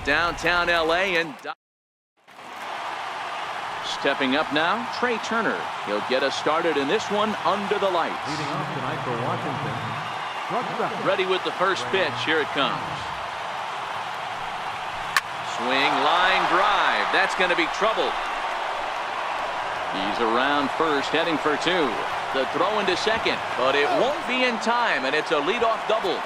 downtown LA. And stepping up now, Trey Turner. He'll get us started in this one under the lights. Leading off tonight for Washington. Ready with the first pitch. Here it comes. Swing, line drive. That's going to be trouble. He's around first, heading for two. The throw into second, but it won't be in time, and it's a leadoff double.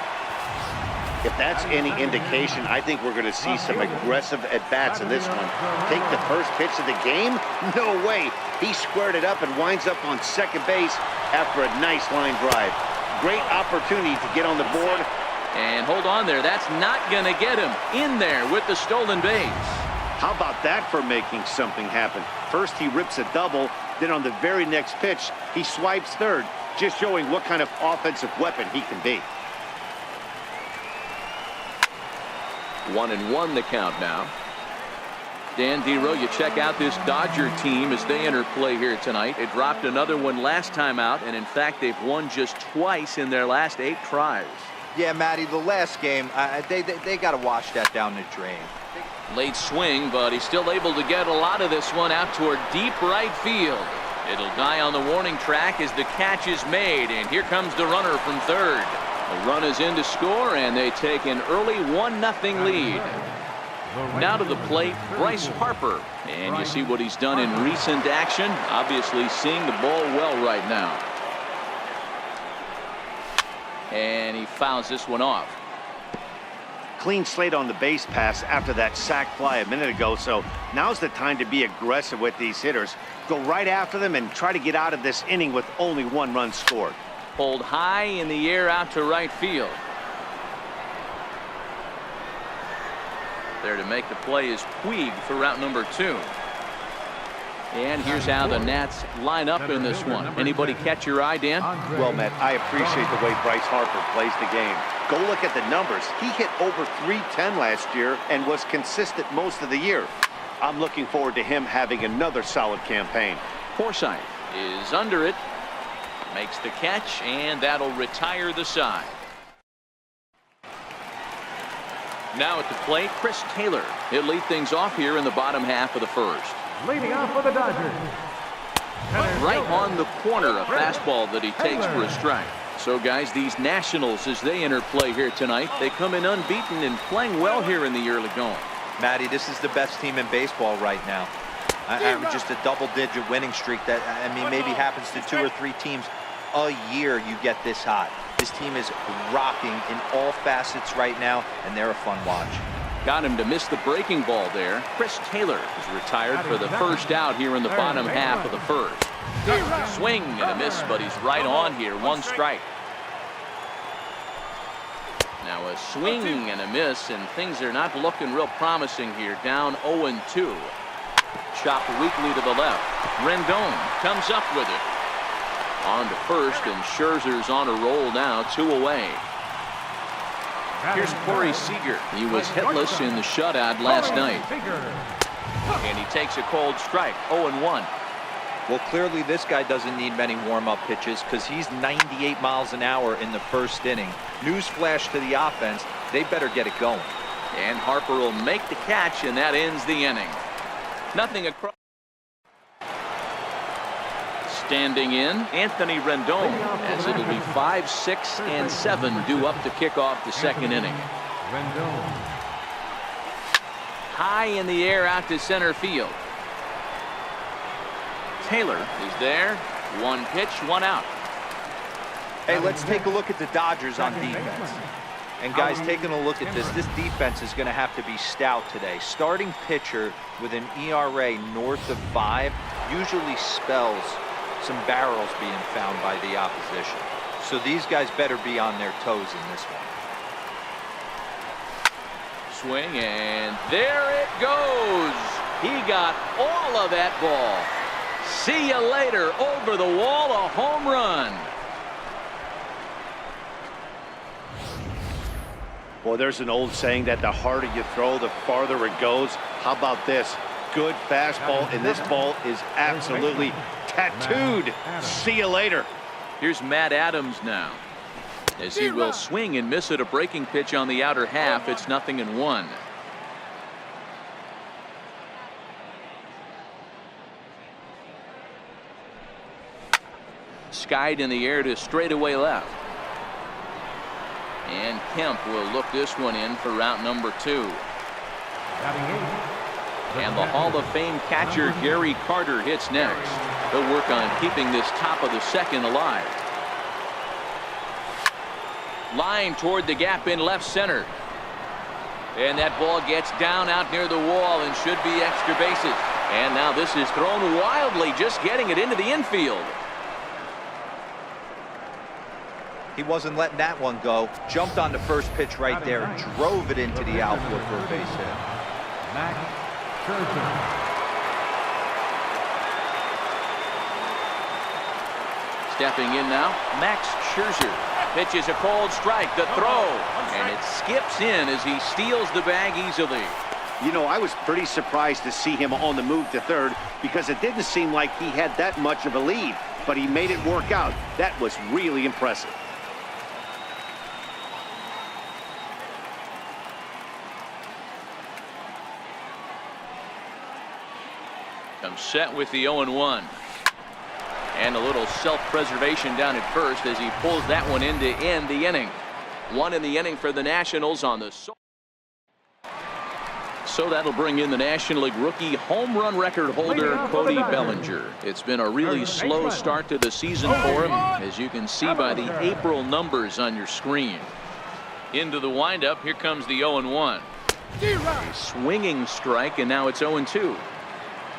If that's any indication, I think we're going to see some aggressive at-bats in this one. Take the first pitch of the game? No way. He squared it up and winds up on second base after a nice line drive. Great opportunity to get on the board. And hold on there. That's not going to get him in there with the stolen base. How about that for making something happen? First, he rips a double. Then on the very next pitch, he swipes third, just showing what kind of offensive weapon he can be. 1-1 the count now. Dan Dero, you check out this Dodger team as they enter play here tonight. It dropped another one last time out, and in fact, they've won just twice in their last 8 tries. Yeah, Matty, the last game, they got to wash that down the drain. Late swing, but he's still able to get a lot of this one out toward deep right field. It'll die on the warning track as the catch is made, and here comes the runner from third. The run is in to score, and they take an early 1-0 lead. Now to the plate, Bryce Harper, and you see what he's done in recent action. Obviously seeing the ball well right now. And he fouls this one off. Clean slate on the base pass after that sac fly a minute ago, so now's the time to be aggressive with these hitters. Go right after them and try to get out of this inning with only 1 run scored. Pulled high in the air out to right field. There to make the play is Puig for route number 2. And here's how the Nats line up in this one. Anybody catch your eye, Dan? Well, Matt, I appreciate the way Bryce Harper plays the game. Go look at the numbers. He hit over .310 last year and was consistent most of the year. I'm looking forward to him having another solid campaign. Forsythe is under it. Makes the catch, and that'll retire the side. Now at the plate, Chris Taylor. He'll lead things off here in the bottom half of the first. Leading off for the Dodgers. Right on the corner, a fastball that he takes for a strike. So, guys, these Nationals, as they enter play here tonight, they come in unbeaten and playing well here in the early going. Matty, this is the best team in baseball right now. Just a double-digit winning streak that, I mean, maybe happens to 2 or 3 teams a year you get this hot. This team is rocking in all facets right now, and they're a fun watch. Got him to miss the breaking ball there. Chris Taylor is retired for the first out here in the bottom half of the first. Swing and a miss, but he's right on here. 1 strike. Now a swing and a miss, and things are not looking real promising here. Down 0-2. Chopped weakly to the left. Rendon comes up with it. On to first, and Scherzer's on a roll now, 2 away. Here's Corey Seager. He was hitless in the shutout last night. And he takes a cold strike, 0-1. Well, clearly this guy doesn't need many warm-up pitches because he's 98 miles an hour in the first inning. Newsflash to the offense, they better get it going. And Harper will make the catch, and that ends the inning. Nothing across. Standing in, Anthony Rendon, as it'll be 5, 6, and 7 due up to kick off the second inning. High in the air out to center field. Taylor is there. 1 pitch, 1 out. Hey, let's take a look at the Dodgers on defense. And guys, taking a look at this defense is going to have to be stout today. Starting pitcher with an ERA north of 5 usually spells some barrels being found by the opposition. So these guys better be on their toes in this one. Swing, and there it goes. He got all of that ball. See you later. Over the wall, a home run. Well, there's an old saying that the harder you throw, the farther it goes. How about this? Good fastball, and this ball is absolutely tattooed. See you later. Here's Matt Adams now, as he will swing and miss at a breaking pitch on the outer half. It's 0-1. skied in the air to straightaway left. And Kemp will look this one in for route number 2. And the Hall of Fame catcher Gary Carter hits next. He'll work on keeping this top of the second alive. Line toward the gap in left center. And that ball gets down out near the wall and should be extra bases. And now this is thrown wildly, just getting it into the infield. He wasn't letting that one go. Jumped on the first pitch right there and drove it into the outfield for a base hit. Max Scherzer. Stepping in now, Max Scherzer. Pitches a cold strike, the throw, and it skips in as he steals the bag easily. You know, I was pretty surprised to see him on the move to third because it didn't seem like he had that much of a lead, but he made it work out. That was really impressive. Comes set with the 0-1. And a little self-preservation down at first as he pulls that one in to end the inning. 1 in the inning for the Nationals on the. So that'll bring in the National League rookie home run record holder Cody Bellinger. It's been a really slow start to the season for him, as you can see by the April numbers on your screen. Into the windup, here comes the 0-1. A swinging strike, and now it's 0-2.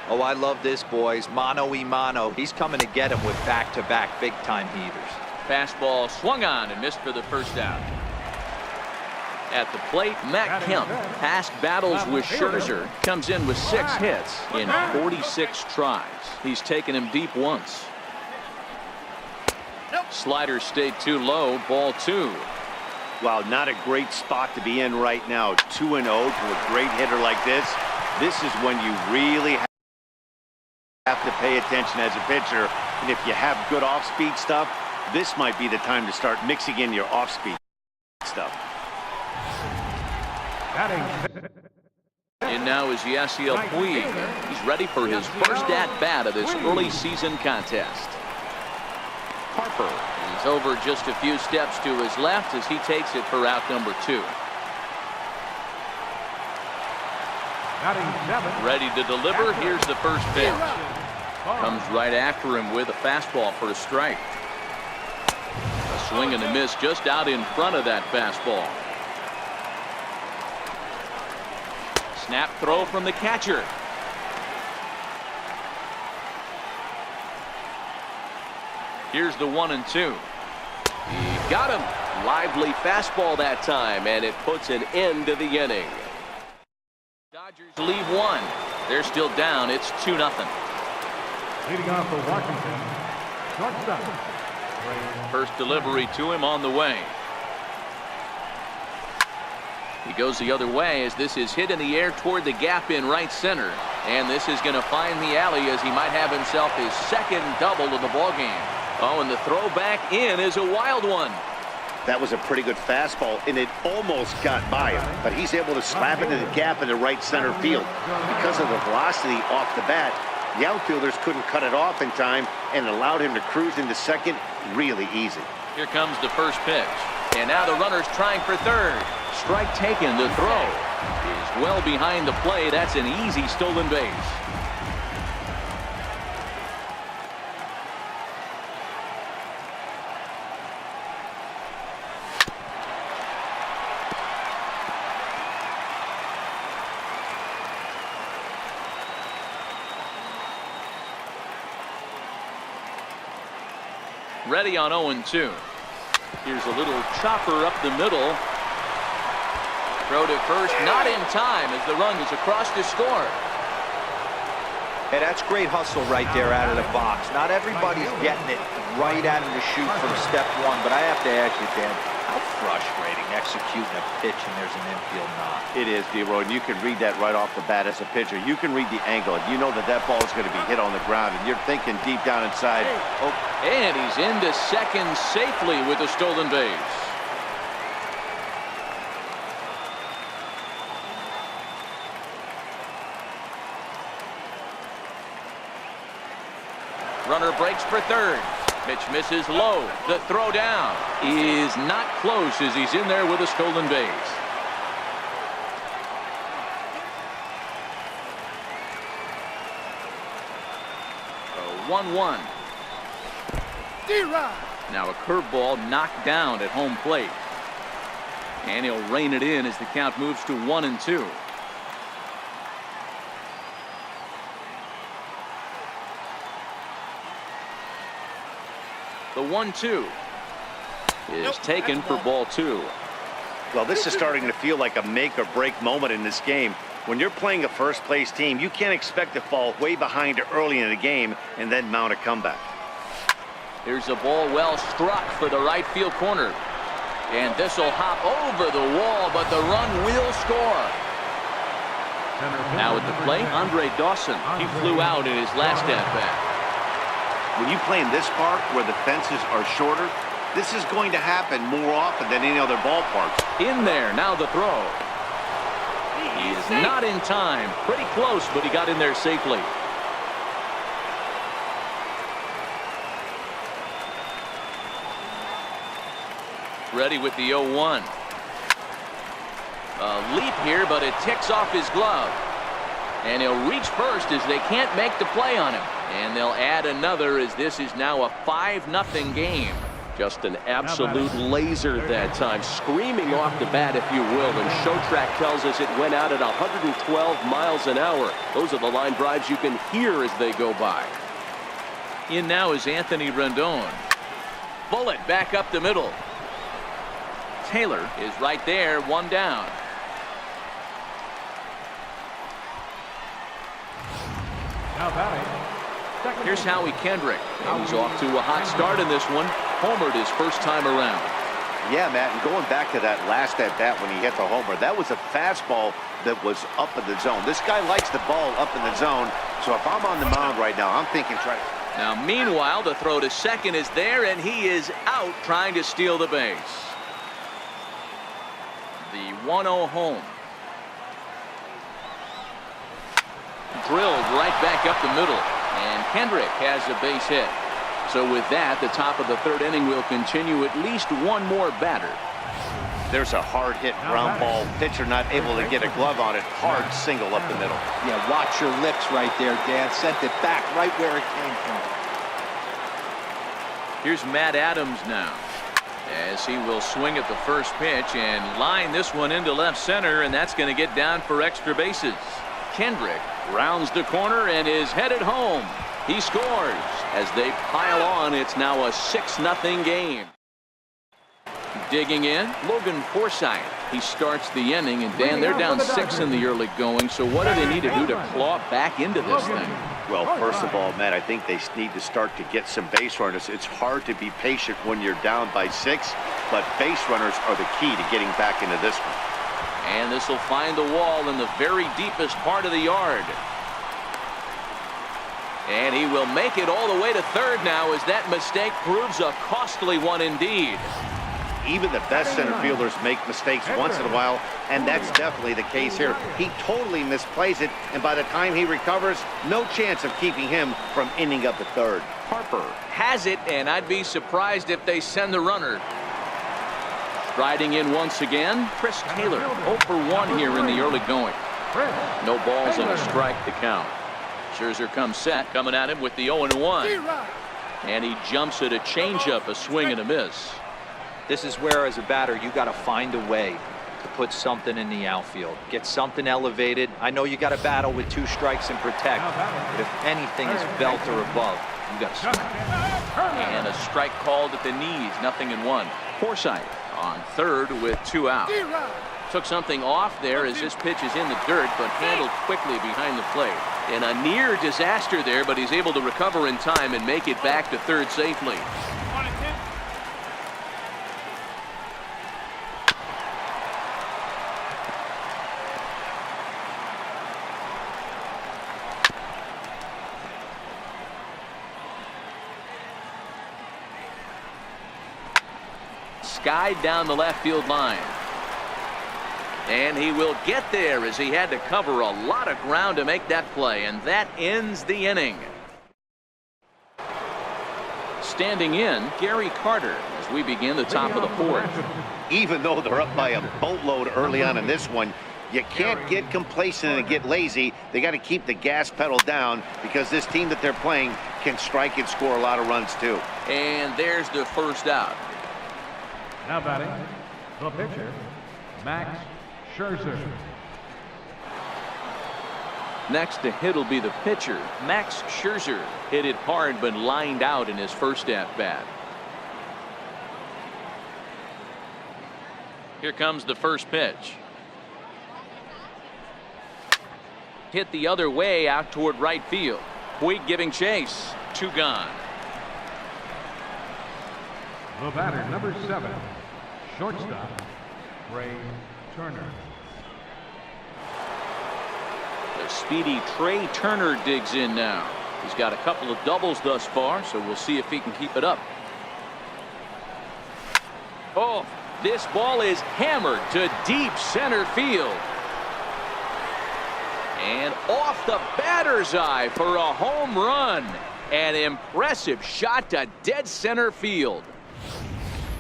Oh, I love this, boys. Mano-y-mano. He's coming to get him with back-to-back big-time heaters. Fastball swung on and missed for the first out. At the plate, Matt Kemp. Past battles with Scherzer. Comes in with 6 hits in 46 tries. He's taken him deep once. Slider stayed too low. Ball 2. Wow, not a great spot to be in right now. 2-0 to a great hitter like this. This is when you really have to pay attention as a pitcher. And if you have good off-speed stuff, this might be the time to start mixing in your off-speed stuff. And now is Yasiel Puig. He's ready for his first at-bat of this early season contest. Harper. He's over just a few steps to his left as he takes it for route number 2. Ready to deliver. Here's the first pitch. Comes right after him with a fastball for a strike. A swing and a miss just out in front of that fastball. Snap throw from the catcher. Here's the 1-2. He got him. Lively fastball that time, and it puts an end to the inning. Dodgers leave 1. They're still down. It's 2-0. Leading off for Washington, shortstop. First delivery to him on the way. He goes the other way as this is hit in the air toward the gap in right center. And this is going to find the alley as he might have himself his second double of the ballgame. Oh, and the throw back in is a wild one. That was a pretty good fastball, and it almost got by him. But he's able to slap it in the gap in the right center field. Because of the velocity off the bat, the outfielders couldn't cut it off in time and allowed him to cruise into second really easy. Here comes the first pitch. And now the runner's trying for third. Strike taken. The throw is well behind the play. That's an easy stolen base. Ready on 0-2. Here's a little chopper up the middle. Throw to first, not in time as the run is across to score. Hey, that's great hustle right there out of the box. Not everybody's getting it right at him to shoot from step 1, but I have to ask you, Dan, how frustrating executing a pitch and there's an infield knock. It is, D-Roy, and you can read that right off the bat as a pitcher. You can read the angle, and you know that that ball is going to be hit on the ground, and you're thinking deep down inside, oh. And he's into second safely with a stolen base. Runner breaks for third. Pitch misses low. The throw down is not close as he's in there with a stolen base. A 1-1. Now a curveball knocked down at home plate. And he'll rein it in as the count moves to 1-2. The 1-2 is taken for ball 2. Well, this is starting to feel like a make or break moment in this game. When you're playing a first place team, you can't expect to fall way behind early in the game and then mount a comeback. Here's a ball well struck for the right field corner. And this will hop over the wall, but the run will score. Now at the plate, Andre Dawson. He flew out in his last at-bat. When you play in this park where the fences are shorter, this is going to happen more often than any other ballparks. In there, now the throw. He is not in time. Pretty close, but he got in there safely. Ready with the 0-1. A leap here, but it ticks off his glove. And he'll reach first as they can't make the play on him. And they'll add another as this is now a 5-0 game. Just an absolute laser that time, screaming off the bat, if you will. And Showtrack tells us it went out at 112 miles an hour. Those are the line drives you can hear as they go by. In now is Anthony Rendon. Bullet back up the middle. Taylor is right there, one down. Now batting. Here's Howie Kendrick. And he's off to a hot start in this one. Homered his first time around. Yeah, Matt, and going back to that last at-bat when he hit the homer, that was a fastball that was up in the zone. This guy likes the ball up in the zone, so if I'm on the mound right now, I'm thinking try to... Now, meanwhile, the throw to second is there, and he is out trying to steal the base. The 1-0 home. Drilled right back up the middle, and Kendrick has a base hit. So with that, the top of the third inning will continue at least one more batter. There's a hard hit ground ball. Pitcher not able to get a glove on it. Hard single up the middle. Yeah, watch your lips right there, Dan. Sent it back right where it came from. Here's Matt Adams now, as he will swing at the first pitch and line this one into left center, and that's going to get down for extra bases. Kendrick rounds the corner and is headed home. He scores as they pile on. It's now a 6-0 game. Digging in, Logan Forsythe. He starts the inning, and Dan, they're down 6 in the early going. So what do they need to do to claw back into this thing? Well, first of all, Matt, I think they need to start to get some base runners. It's hard to be patient when you're down by 6, but base runners are the key to getting back into this one. And this will find the wall in the very deepest part of the yard. And he will make it all the way to third now, as that mistake proves a costly one indeed. Even the best center fielders make mistakes once in a while, and that's definitely the case here. He totally misplays it, and by the time he recovers, no chance of keeping him from ending up at third. Harper has it, and I'd be surprised if they send the runner. Striding in once again, Chris Taylor, 0 for 1 here in the early going. No balls and a strike to count. Scherzer comes set, coming at him with the 0-1. And he jumps at a changeup, a swing and a miss. This is where, as a batter, you got to find a way to put something in the outfield. Get something elevated. I know you got to battle with 2 strikes and protect, but if anything is belt or above, you got to swing. And a strike called at the knees, 0-1. Forsythe on third with 2 out. Took something off there as this pitch is in the dirt, but handled quickly behind the plate. And a near disaster there, but he's able to recover in time and make it back to third safely. Skied down the left field line. And he will get there as he had to cover a lot of ground to make that play, and that ends the inning. standing in Gary Carter as we begin the top of the fourth. Even though they're up by a boatload early on in this one, you can't get complacent and get lazy. They got to keep the gas pedal down because this team that they're playing can strike and score a lot of runs too. And there's the first out. Now batting, the pitcher, Max Scherzer. Next to hit will be the pitcher, Max Scherzer. Hit it hard but lined out in his first at-bat. Here comes the first pitch. Hit the other way out toward right field. Puig giving chase. 2 gone. The batter, number 7, shortstop, Trey Turner. The speedy Trey Turner digs in now. He's got a couple of doubles thus far, so we'll see if he can keep it up. Oh, this ball is hammered to deep center field. And off the batter's eye for a home run. An impressive shot to dead center field.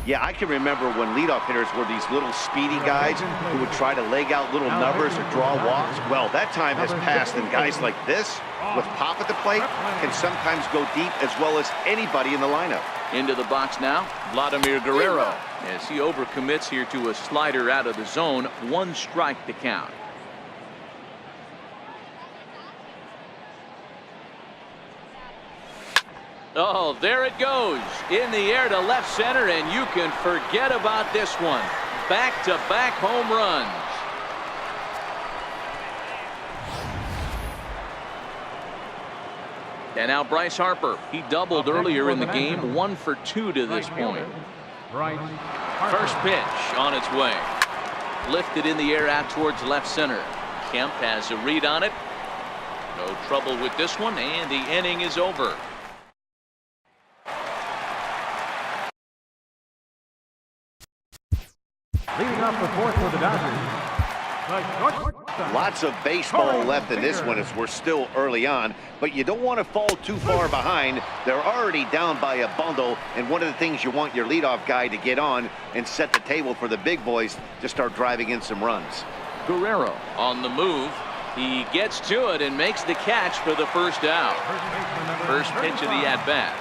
Yeah, I can remember when leadoff hitters were these little speedy guys who would try to leg out little numbers or draw walks. Well, that time has passed, and guys like this, with pop at the plate, can sometimes go deep as well as anybody in the lineup. Into the box now, Vladimir Guerrero, as he overcommits here to a slider out of the zone. 1 strike to count. Oh, there it goes. In the air to left center, and you can forget about this one. Back-to-back home runs. And now Bryce Harper. He doubled earlier in the game. 1 for 2 to this point. First pitch on its way. Lifted in the air out towards left center. Kemp has a read on it. No trouble with this one, and the inning is over. Leading off the fourth for the Dodgers. Lots of baseball left in this one as we're still early on, but you don't want to fall too far behind. They're already down by a bundle, and one of the things you want your leadoff guy to get on and set the table for the big boys to start driving in some runs. Guerrero on the move. He gets to it and makes the catch for the first out. First pitch of the at-bat.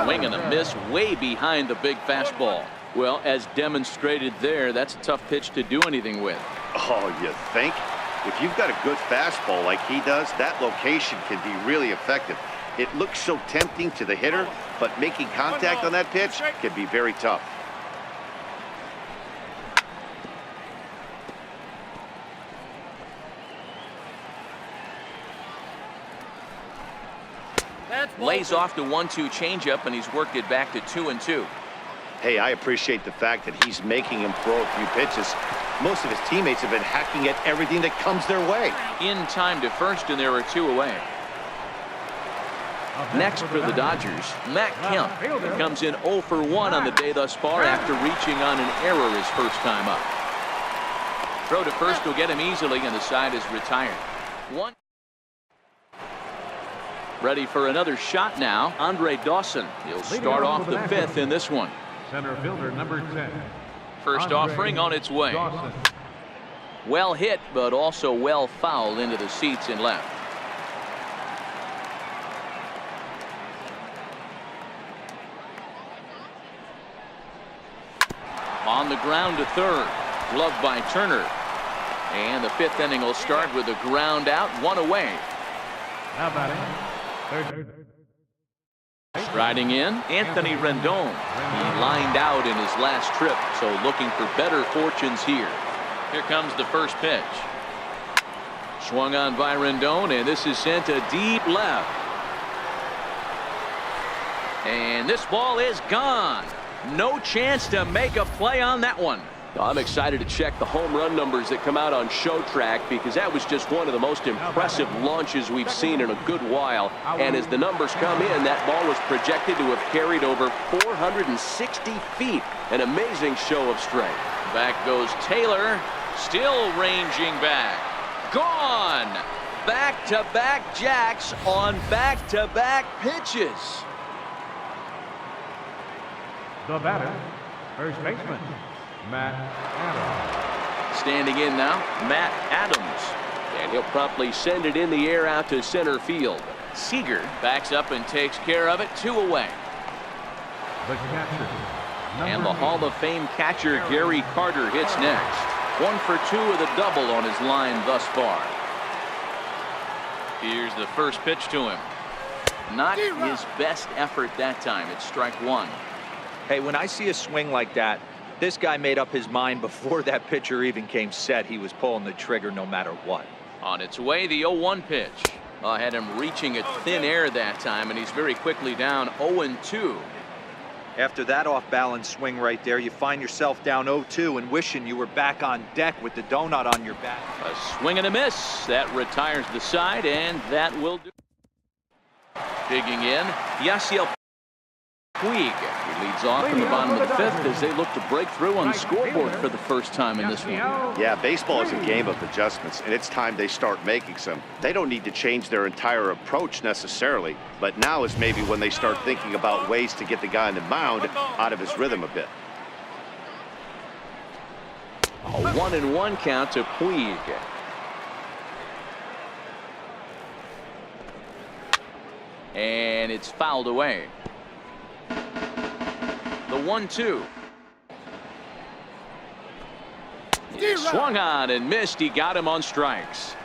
Swing and a miss way behind the big fastball. Well, as demonstrated there, that's a tough pitch to do anything with. Oh, you think? If you've got a good fastball like he does, that location can be really effective. It looks so tempting to the hitter, but making contact on that pitch can be very tough. Lays off the 1-2 changeup, and he's worked it back to 2-2. Hey, I appreciate the fact that he's making him throw a few pitches. Most of his teammates have been hacking at everything that comes their way. In time to first, and there are 2 away. Next for the Dodgers, Matt Kemp. He comes in 0 for 1 on the day thus far after reaching on an error his first time up. Throw to first will get him easily, and the side is retired. 1. Ready for another shot now, Andre Dawson. He'll start off the 5th in this one. Center fielder, number 10. First offering on its way. Dawson. Well hit, but also well fouled into the seats and left. On the ground to third. Gloved by Turner. And the 5th inning will start with a ground out, 1 away. Now batting, third. Striding in, Anthony Rendon. He lined out in his last trip, so looking for better fortunes here. Here comes the first pitch. Swung on by Rendon, and this is sent to deep left. And this ball is gone. No chance to make a play on that one. I'm excited to check the home run numbers that come out on Show Track, because that was just one of the most impressive launches we've seen in a good while. And as the numbers come in, that ball was projected to have carried over 460 feet. An amazing show of strength. Back goes Taylor, still ranging back. Gone! Back-to-back jacks on back-to-back pitches. The batter, first baseman, Matt Adams. Standing in now, Matt Adams. And he'll promptly send it in the air out to center field. Seager backs up and takes care of it. 2 away. The catcher, And the Hall of Fame catcher Gary Carter hits next. 1 for 2 with a double on his line thus far. Here's the first pitch to him. Not his best effort that time. It's strike 1. Hey, when I see a swing like that, this guy made up his mind before that pitcher even came set. He was pulling the trigger no matter what. On its way, the 0-1 pitch. Had him reaching at thin air that time, and he's very quickly down 0-2. After that off-balance swing right there, you find yourself down 0-2 and wishing you were back on deck with the donut on your back. A swing and a miss. That retires the side, and that will do. Digging in, Yasiel Puig. He leads off in the bottom of the 5th as they look to break through on the scoreboard for the first time in this one. Yeah, baseball is a game of adjustments, and it's time they start making some. They don't need to change their entire approach necessarily, but now is maybe when they start thinking about ways to get the guy on the mound out of his rhythm a bit. A 1-1 count to Puig. And it's fouled away. The 1-2. He swung on and missed. He got him on strikes.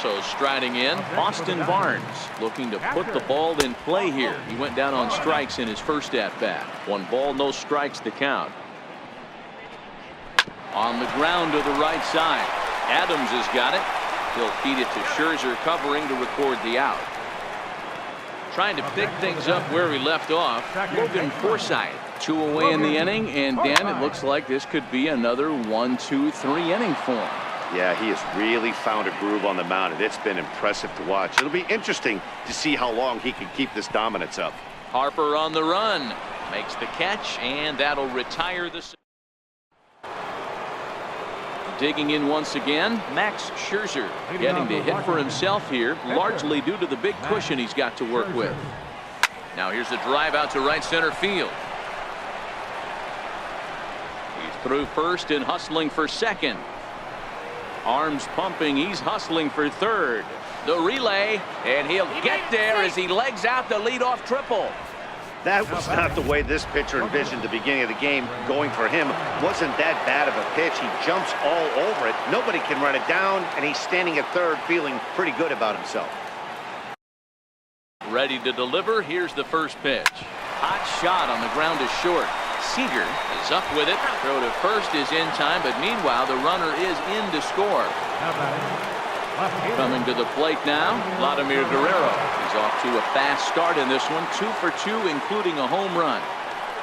So striding in, Austin Barnes looking to put the ball in play here. He went down on strikes in his first at-bat. 1 ball, no strikes to count. On the ground to the right side. Adams has got it. He'll feed it to Scherzer, covering to record the out. Trying to pick things up where he left off, Logan Forsythe. 2 away in the inning, and Dan, it looks like this could be another 1-2-3 inning for him. Yeah, he has really found a groove on the mound, and it's been impressive to watch. It'll be interesting to see how long he can keep this dominance up. Harper on the run, makes the catch, and that'll retire the. Digging in once again, Max Scherzer getting to hit for himself here, largely due to the big cushion he's got to work with. Now here's a drive out to right center field. He's through first and hustling for second. Arms pumping, he's hustling for third. The relay, and he'll get there as he legs out the leadoff triple. That was not the way this pitcher envisioned the beginning of the game. Going for him wasn't that bad of a pitch. He jumps all over it. Nobody can run it down, and he's standing at third feeling pretty good about himself. Ready to deliver. Here's the first pitch. Hot shot on the ground is short. Seager is up with it. Throw to first is in time, but meanwhile the runner is in to score. Coming to the plate now, Vladimir Guerrero. He's off to a fast start in this one. 2 for 2, including a home run.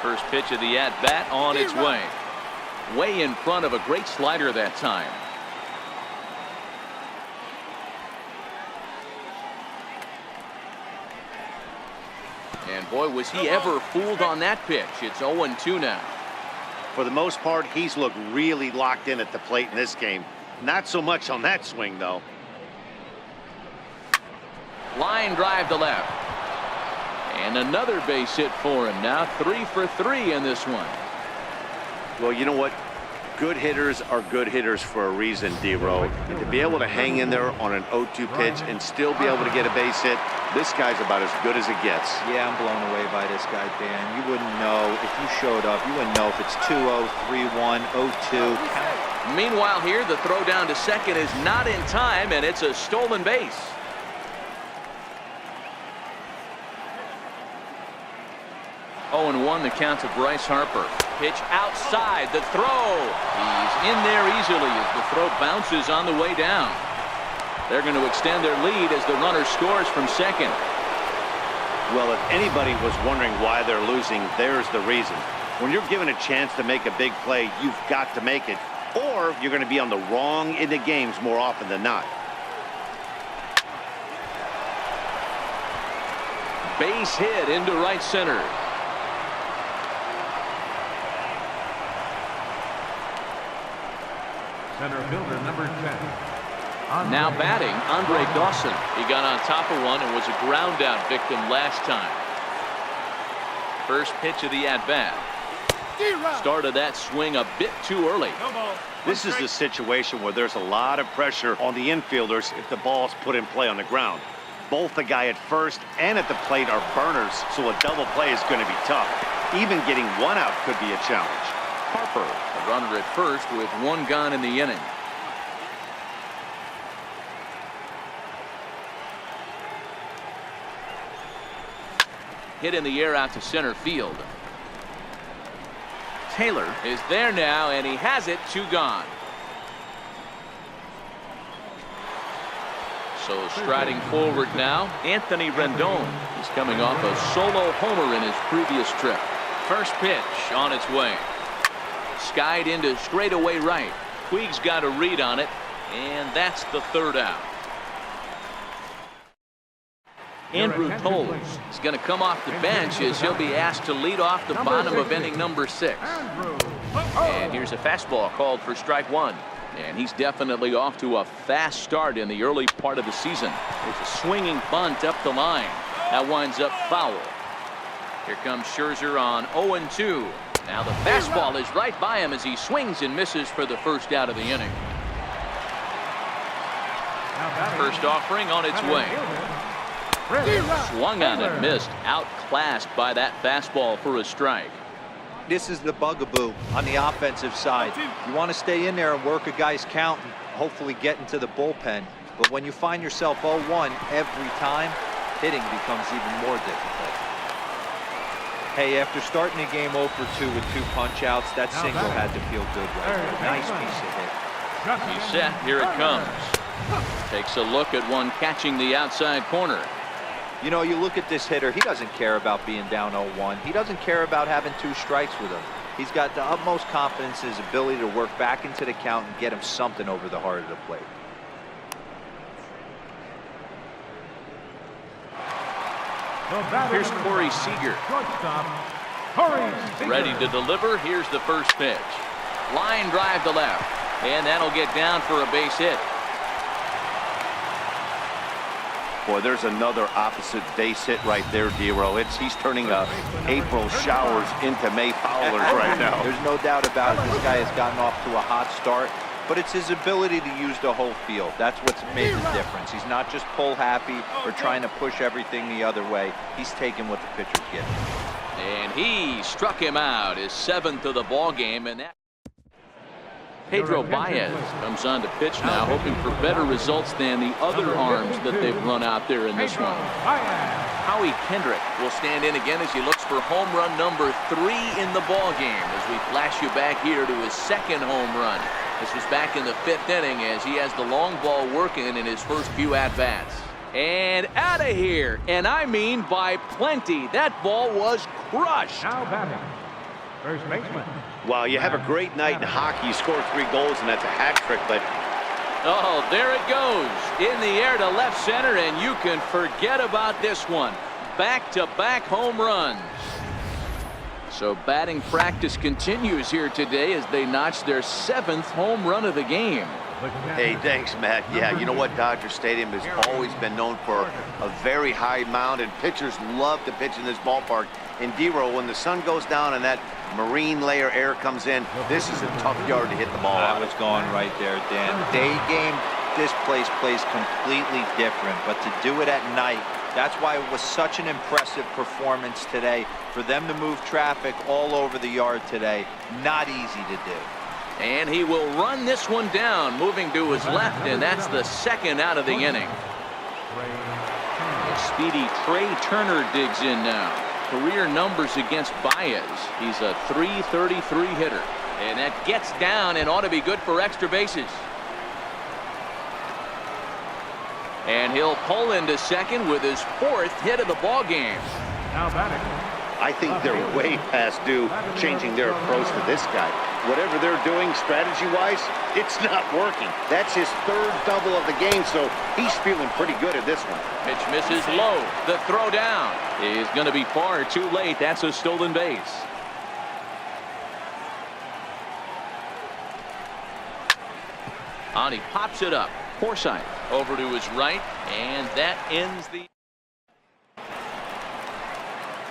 First pitch of the at-bat on its way. Way in front of a great slider that time. And boy, was he ever fooled on that pitch. It's 0-2 now. For the most part, he's looked really locked in at the plate in this game. Not so much on that swing, though. Line drive to left. And another base hit for him. Now 3 for 3 in this one. Well, you know what? Good hitters are good hitters for a reason, D-Row. And to be able to hang in there on an 0-2 pitch and still be able to get a base hit, this guy's about as good as it gets. Yeah, I'm blown away by this guy, Dan. You wouldn't know if you showed up. You wouldn't know if it's 2-0, 3-1, 0-2. Meanwhile here, the throw down to second is not in time, and it's a stolen base. Oh, and 1 the count to Bryce Harper. Pitch outside the throw. He's in there easily as the throw bounces on the way down. They're going to extend their lead as the runner scores from second. Well, if anybody was wondering why they're losing, there's the reason. When you're given a chance to make a big play, you've got to make it, or you're going to be on the wrong end of games more often than not. Base hit into right center. Center fielder number 10. Now batting, Andre Dawson. He got on top of one and was a ground out victim last time. First pitch of the at-bat. Started that swing a bit too early. This is a situation where there's a lot of pressure on the infielders if the ball's put in play on the ground. Both the guy at first and at the plate are burners, so a double play is going to be tough. Even getting one out could be a challenge. Harper, the runner at first with one gone in the inning. Hit in the air out to center field. Taylor is there now, and he has it. 2 gone. So striding forward now, Anthony Rendon. He's coming off a solo homer in his previous trip. First pitch on its way. Skied into straightaway right. Puig's got a read on it, and that's the 3rd out. Andrew Toles is going to come off the bench as he'll be asked to lead off the bottom of inning number 6. And here's a fastball called for strike 1. And he's definitely off to a fast start in the early part of the season. There's a swinging bunt up the line. That winds up foul. Here comes Scherzer on 0-2. Now the fastball is right by him as he swings and misses for the first out of the inning. First offering on its way. Swung on and missed. Outclassed by that fastball for a strike. This is the bugaboo on the offensive side. You want to stay in there and work a guy's count and hopefully get into the bullpen. But when you find yourself 0-1 every time, hitting becomes even more difficult. Hey, after starting the game 0-2 with 2 punch-outs, that single had to feel good right there. Nice piece of hit. He's set. Here it comes. Takes a look at one catching the outside corner. You know, you look at this hitter, he doesn't care about being down 0-1. He doesn't care about having 2 strikes with him. He's got the utmost confidence in his ability to work back into the count and get him something over the heart of the plate. Here's Corey Seager. Ready to deliver. Here's the first pitch. Line drive to left. And that'll get down for a base hit. Boy, there's another opposite base hit right there, Dero. He's turning April showers into May fowlers right now. There's no doubt about it. This guy has gotten off to a hot start, but it's his ability to use the whole field. That's what's made the difference. He's not just pull happy or trying to push everything the other way. He's taking what the pitcher's giving. And he struck him out, his 7th of the ball game, and that Pedro Baez comes on to pitch now, hoping for better results than the other arms that they've run out there in this one. Howie Kendrick will stand in again as he looks for home run number 3 in the ball game as we flash you back here to his 2nd home run. This was back in the 5th inning as he has the long ball working in his first few at-bats. And out of here, and I mean by plenty. That ball was crushed. Now batting, first baseman. Wow, you have a great night in hockey. You score 3 goals, and that's a hat trick, but oh, there it goes. In the air to left center, and you can forget about this one. Back-to-back home runs. So batting practice continues here today as they notch their 7th home run of the game. hey, thanks, Matt. Yeah, you know what? Dodger Stadium has always been known for a very high mound, and pitchers love to pitch in this ballpark. In D-row, when the sun goes down and that marine layer air comes in, this is a tough yard to hit the ball I out. was going right there, Dan. Day game, this place plays completely different, but to do it at night, that's why it was such an impressive performance today. For them to move traffic all over the yard today, not easy to do. And he will run this one down, moving to his left, and that's the 2nd out of the inning. The speedy Trey Turner digs in now. Career numbers against Baez. He's a .333 hitter. And that gets down and ought to be good for extra bases. And he'll pull into second with his 4th hit of the ball game. Now batting. I think they're way past due changing their approach to this guy. Whatever they're doing strategy-wise, it's not working. That's his 3rd double of the game, so he's feeling pretty good at this one. Pitch misses low. The throw down is going to be far too late. That's a stolen base. On he pops it up. Forsythe over to his right, and that ends the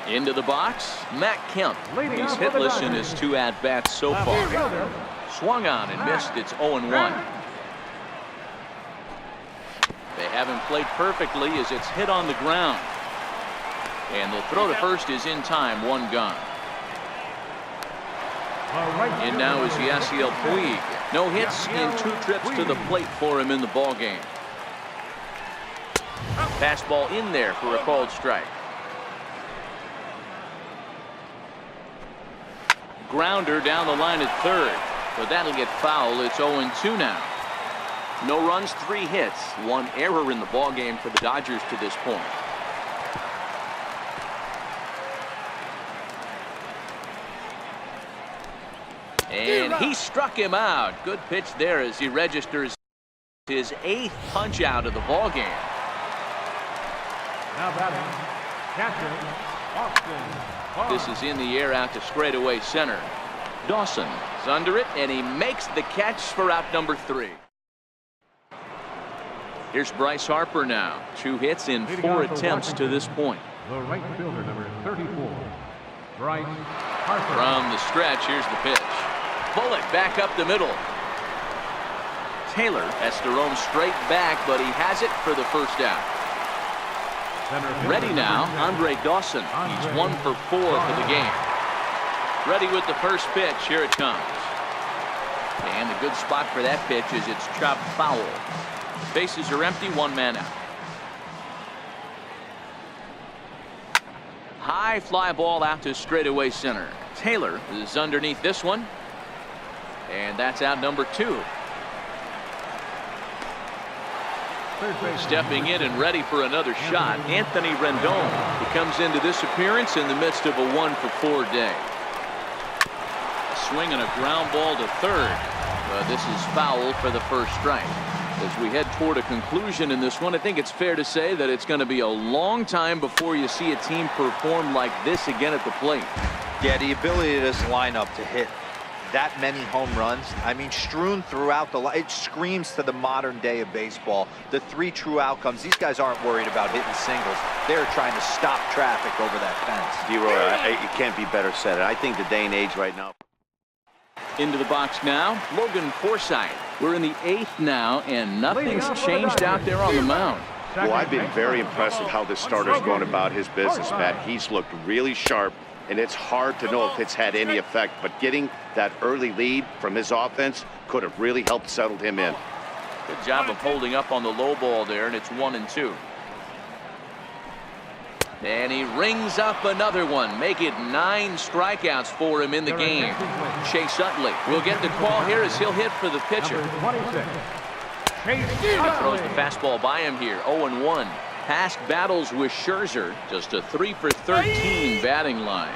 Into the box, Matt Kemp. Leading He's off for the hitless in Dodgers. his 2 at-bats so far. Swung on and missed. It's 0-1. They have him played perfectly as it's hit on the ground. And the throw to first is in time. 1 gone. And now is Yasiel Puig. No hits in 2 trips to the plate for him in the ballgame. Fastball in there for a called strike. Grounder down the line at third, but that'll get foul. It's 0-2 now. No runs, 3 hits, 1 error in the ballgame for the Dodgers to this point. And he struck him out. Good pitch there as he registers his 8th punch out of the ballgame. Now batting, catcher, Austin. This is in the air out to straightaway center. Dawson is under it, and he makes the catch for out number 3. Here's Bryce Harper now. 2 hits in 4 attempts to this point. The right fielder, number 34, Bryce Harper. From the stretch, here's the pitch. Bullet back up the middle. Taylor has to roam straight back, but he has it for the first out. Ready now, Andre Dawson. He's 1 for 4 for the game. Ready with the first pitch. Here it comes. And a good spot for that pitch is it's chopped foul. Bases are empty, 1 man out. High fly ball out to straightaway center. Taylor is underneath this one. And that's out number 2. Stepping in and ready for another shot, Anthony Rendon. He comes into this appearance in the midst of a 1 for 4 day. A swing and a ground ball to third. This is foul for the first strike. As we head toward a conclusion in this one, I think it's fair to say that it's going to be a long time before you see a team perform like this again at the plate. Yeah, the ability of this lineup to hit that many home runs, I mean, strewn throughout the line, it screams to the modern day of baseball. The 3 true outcomes. These guys aren't worried about hitting singles. They're trying to stop traffic over that fence. It can't be better said. I think the day and age right now. Into the box now, Logan Forsythe. We're in the 8th now, and nothing's changed out there on the mound. Well, I've been very impressed with how this starter's going about his business, Matt. He's looked really sharp, and it's hard to know if it's had any effect, but getting that early lead from his offense could have really helped settle him in. Good job of holding up on the low ball there, and it's 1-2. And he rings up another one. Make it 9 strikeouts for him in the game. Chase Utley will get the call here as he'll hit for the pitcher. He throws the fastball by him here. 0-1. Past battles with Scherzer, just a 3 for 13 batting line.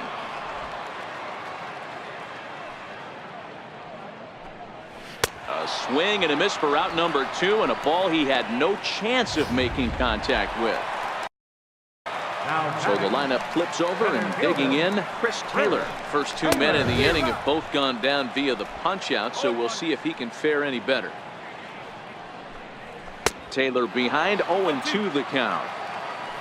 A swing and a miss for out number 2, and a ball he had no chance of making contact with. So the lineup flips over, and digging in, Chris Taylor. First 2 men in the inning have both gone down via the punch out, so we'll see if he can fare any better. Taylor behind, 0-2 the count.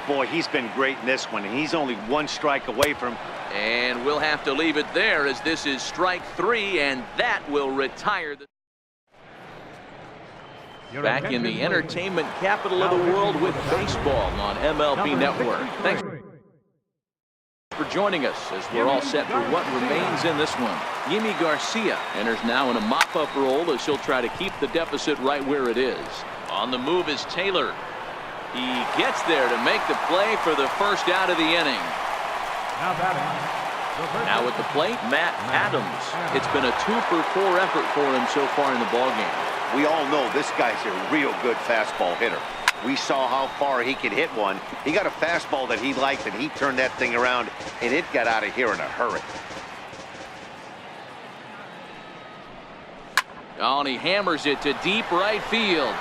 Boy, he's been great in this one, and he's only 1 strike away from. And we'll have to leave it there as this is strike 3, and that will retire the. Back in the entertainment capital of the world with baseball on MLB Network. Thanks for joining us as we're all set for what remains in this one. Yimi Garcia enters now in a mop-up role as he'll try to keep the deficit right where it is. On the move is Taylor. He gets there to make the play for the first out of the inning. Now at the plate, Matt Adams. It's been a 2 for 4 effort for him so far in the ballgame. We all know this guy's a real good fastball hitter. We saw how far he could hit one. He got a fastball that he liked, and he turned that thing around, and it got out of here in a hurry. Oh, and he hammers it to deep right field.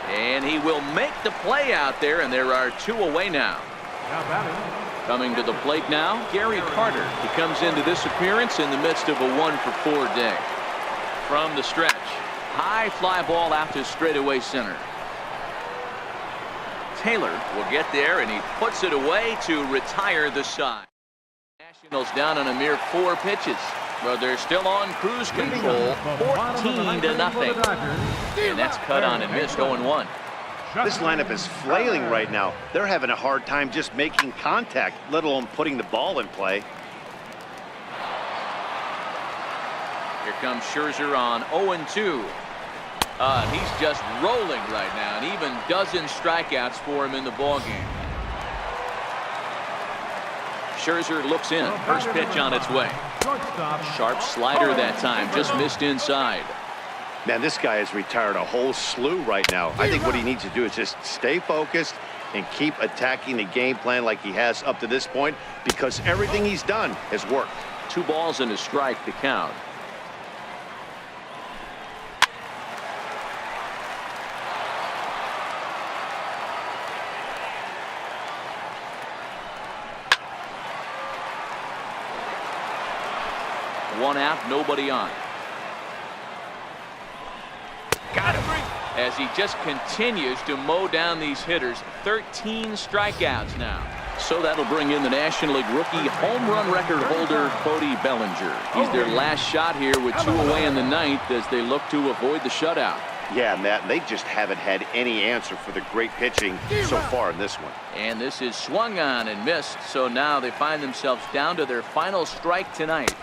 And he will make the play out there, and there are 2 away now. Coming to the plate now, Gary Carter. He comes into this appearance in the midst of a 1 for 4 day. From the stretch, high fly ball out to straightaway center. Taylor will get there, and he puts it away to retire the side. Down on a mere 4 pitches. But they're still on cruise control, 14-0. And that's cut on and missed, 0-1. This lineup is flailing right now. They're having a hard time just making contact, let alone putting the ball in play. Here comes Scherzer on 0-2. He's just rolling right now, and even dozen strikeouts for him in the ballgame. Scherzer looks in. First pitch on its way. Sharp slider that time. Just missed inside. Man, this guy has retired a whole slew right now. I think what he needs to do is just stay focused and keep attacking the game plan like he has up to this point, because everything he's done has worked. 2 balls and a strike to count. One out, nobody on. Got him. As he just continues to mow down these hitters. 13 strikeouts now. So that'll bring in the National League rookie home run record holder, Cody Bellinger. He's their last shot here with 2 away in the 9th as they look to avoid the shutout. Yeah, Matt, they just haven't had any answer for the great pitching so far in this one. And this is swung on and missed. So now they find themselves down to their final strike tonight.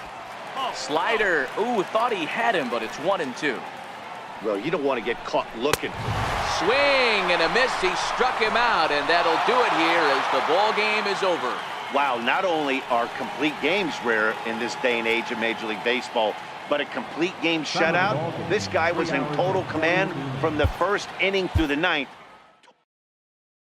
Slider. Ooh, thought he had him, but it's 1-2. Well, you don't want to get caught looking. Swing and a miss. He struck him out, and that'll do it here as the ball game is over. Wow, not only are complete games rare in this day and age of Major League Baseball, but a complete game shutout. This guy was in total command from the first inning through the 9th.